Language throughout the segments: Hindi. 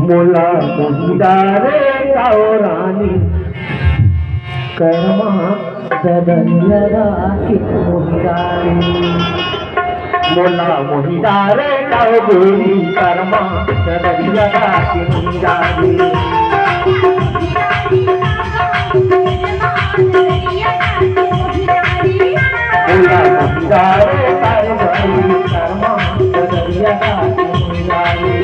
मोला मोहिदारे कावरानी कर्मा सदनियरा की मोहिदारी मोला मोहिदारे कावरी कर्मा सदनियरा की मोहिदारी मोला मोहिदारे कावरी कर्मा सदनियरा की मोहिदारी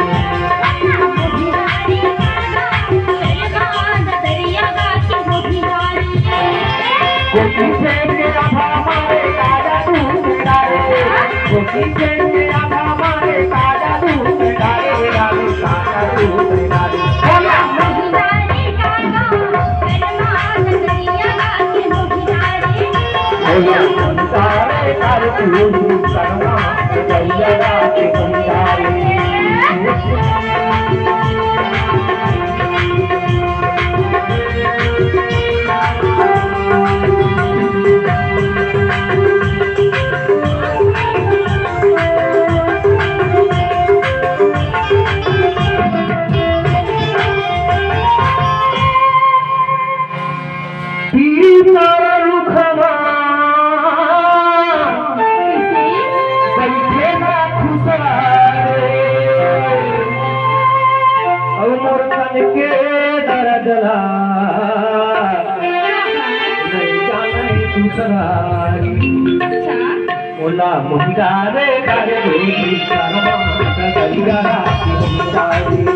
मोला मोहिदारे कावरी कर्मा सदनियरा की मोहिदारी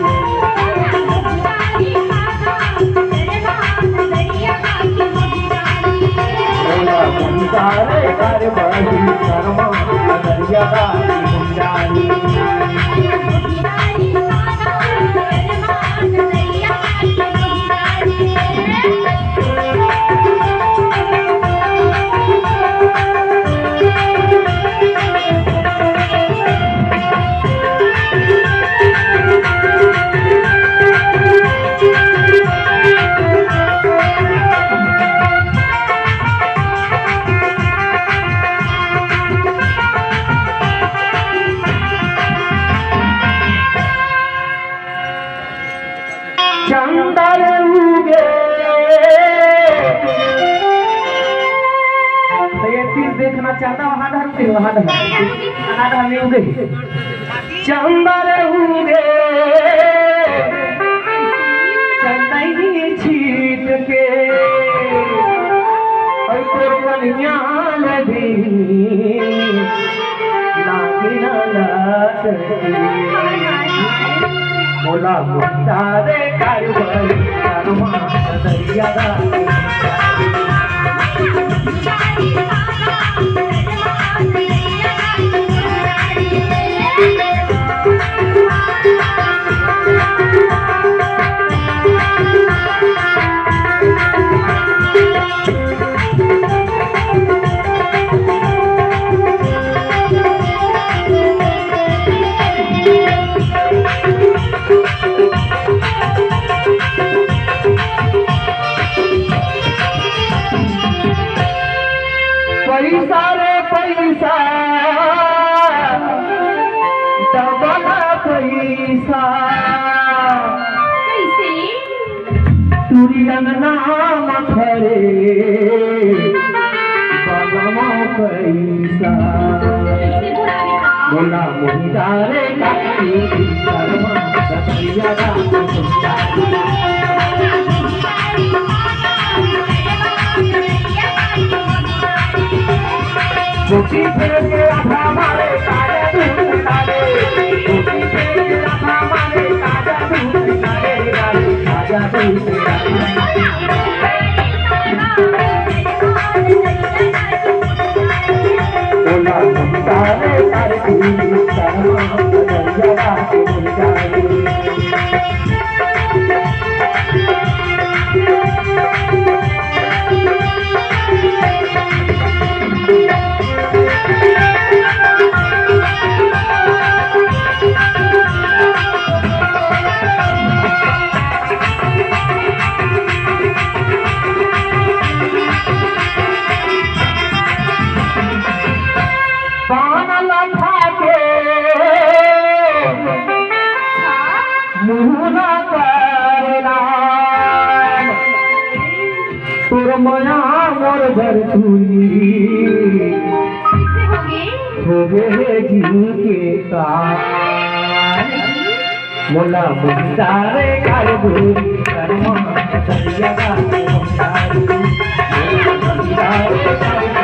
मोला मोहिदारे कावरी कर्मा सदनियरा की मोहिदारी चंदर उगे ये चीज देखना चाहता वहां में उगे चंदर उगे चंदनी छीट के और कन्या लगी नागिना लाट मोला मोहिदारे कावरी कर्मा सदनियरा पैसा रे पैसा डबल पैसा कैसे तुरियन नाम खरे बलमा पैसा मोला मोहिदारे कावरी कर्मा सदनियरा की मोहिदारी गोपी के हमारे काजा दूध डाले गोपी के हमारे काजा दूध डाले काजा दूध डाले मोला मोहिदारे कावरी कर्मा सदनियरा की मोहिदारी भर पूरी हो गए जीव के कान मोला मुंडारे काल दूरी कर्मा दरिया का मुंडारे